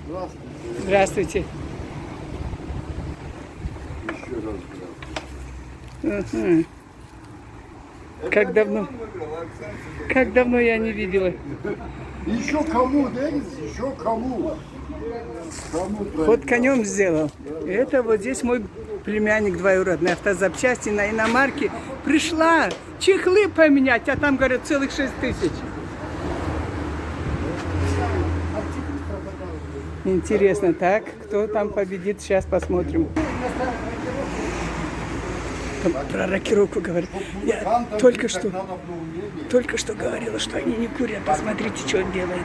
Здравствуйте. Еще раз здравствуйте. Ага. Как давно я не видела. Еще кому, Денис? Еще кому? Вот конем сделал. Это вот здесь мой племянник двоюродный. Автозапчасти на иномарке. Пришла чехлы поменять, а там, говорят, целых 6 тысяч. Интересно, так, кто там победит, сейчас посмотрим. Про рокировку говорит. Я только что говорила, что они не курят. Посмотрите, что он делает.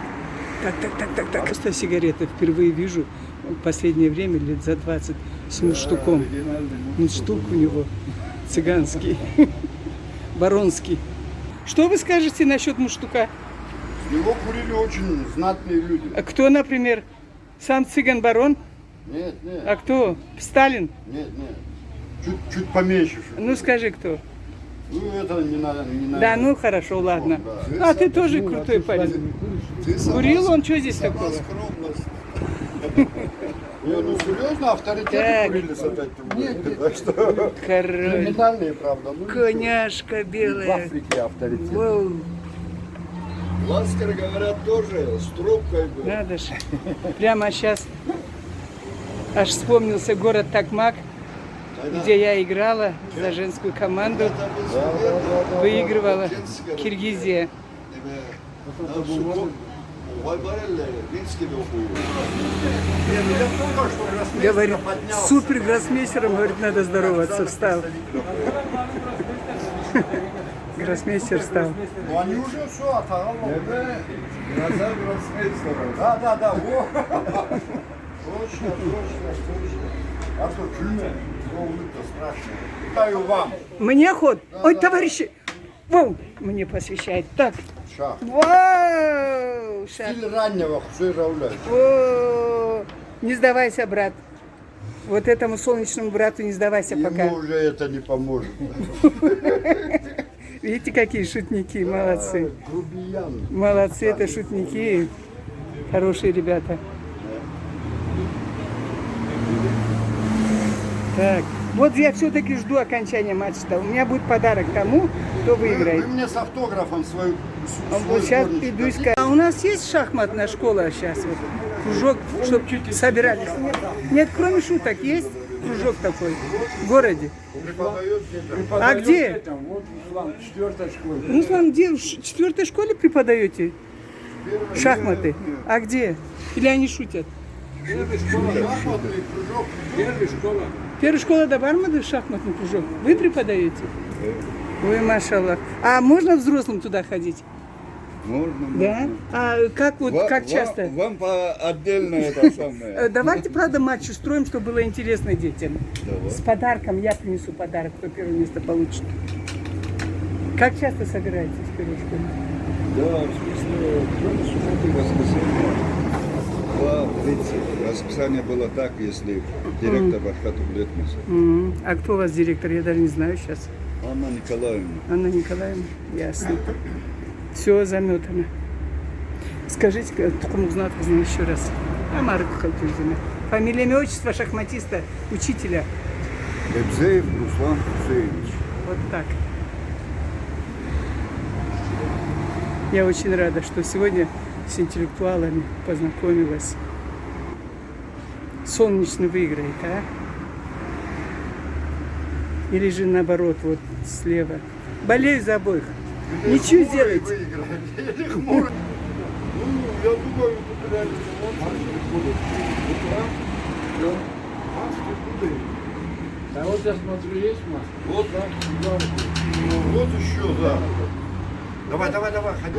Так. Просто сигареты впервые вижу в последнее время, лет за 20, с мундштуком. Мундштук у него цыганский, баронский. Что вы скажете насчет мундштука? С него курили очень знатные люди. А кто, например? Сам цыган-барон? Нет. А кто? Сталин? Нет. Чуть поменьше. Ну скажи, кто? Ну, это не надо. Да, ну хорошо, ладно. А ты тоже крутой парень. Курил он, что здесь такое? Не, ну серьезно, авторитеты Так. курились опять. Нет. Что? Король. Криминальные, правда. Ну, Коняшка в белая. Африке авторитеты. Воу, Ласкар, говорят, тоже с трубкой был. надо же. Прямо сейчас аж вспомнился город Токмак, где я играла за женскую команду, выигрывала Киргизия. Говорит, с супер-гроссмейстером, говорит, надо здороваться, встал. Гроссмейстер встал. Ну они уже все оторвали. Да. Во. Точно. А то чуме, улыбка страшная. Даю вам. Мне ход? Ой, товарищи! Воу, мне посвящает. Так. Шах. Вау! Шах. Стиль раннего Хусей Рауляевича. О, не сдавайся, брат. Вот этому солнечному брату не сдавайся пока. Ему уже это не поможет. Видите, какие шутники, молодцы. Грубиян. Молодцы, это шутники. Хорошие ребята. Так, вот я все-таки жду окончания матча. У меня будет подарок тому, кто выиграет. Вы мне с автографом свою Вот сейчас иду искать. А у нас есть шахматная школа сейчас? Вот, кружок, чтобы чуть собирались? Нет, кроме шуток есть кружок такой в городе? А где? Вот Руслан, в 4-й школе. Руслан, где? В 4-й школе преподаете шахматы? А где? Или они шутят? Первая школа до Бармады шахматный кружок. Вы преподаете? Ой, машаллах. А можно взрослым туда ходить? Можно. Да? А как вот, как часто? Вам по отдельно это самое. Давайте, правда, матч устроим, чтобы было интересно детям. Давай. С подарком. Я принесу подарок, кто первое место получит. Как часто собираетесь в первой школе? Да, в смысле, кроме субботы и воскресенья, 2:30. Расписание было так, если директор Бархатов Летмиса. А кто у вас директор? Я даже не знаю сейчас. Анна Николаевна. Анна Николаевна. Ясно. Все заметано. Скажите, Тухмузнат знаю еще раз. Амарку Халтюзина. Фамилия, имя, отчество шахматиста, учителя. Эбзеев Руслан Хусеевич. Вот так. Я очень рада, что сегодня с интеллектуалами познакомилась. Солнечный выиграет, а? Или же наоборот, вот слева. Болею за обоих. Ничего сделайте. Или хмурый. Ну, я думаю, тут реально А вот я смотрю, есть маска? вот, вот еще, да. Давай, ходи.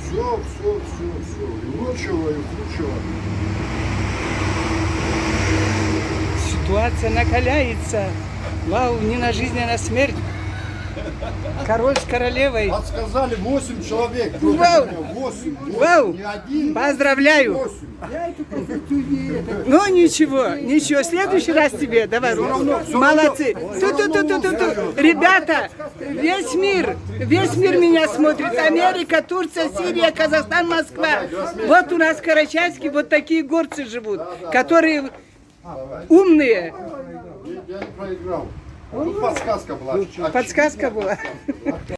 Все. И лучшего, и худшего. Ситуация накаляется. Вау, не на жизнь, а на смерть. Король с королевой. Подсказали 8 человек. Вау! 8. Вау! Не один. Поздравляю! 8. Ну ничего, ничего. В следующий раз тебе. Давай руку. Молодцы. Ту-ту-ту-ту-ту-ту. Ребята, весь мир меня смотрит. Америка, Турция, Сирия, Казахстан, Москва. Вот у нас в Карачаевске вот такие горцы живут, которые умные. Я не проиграл. Тут подсказка была. Подсказка была.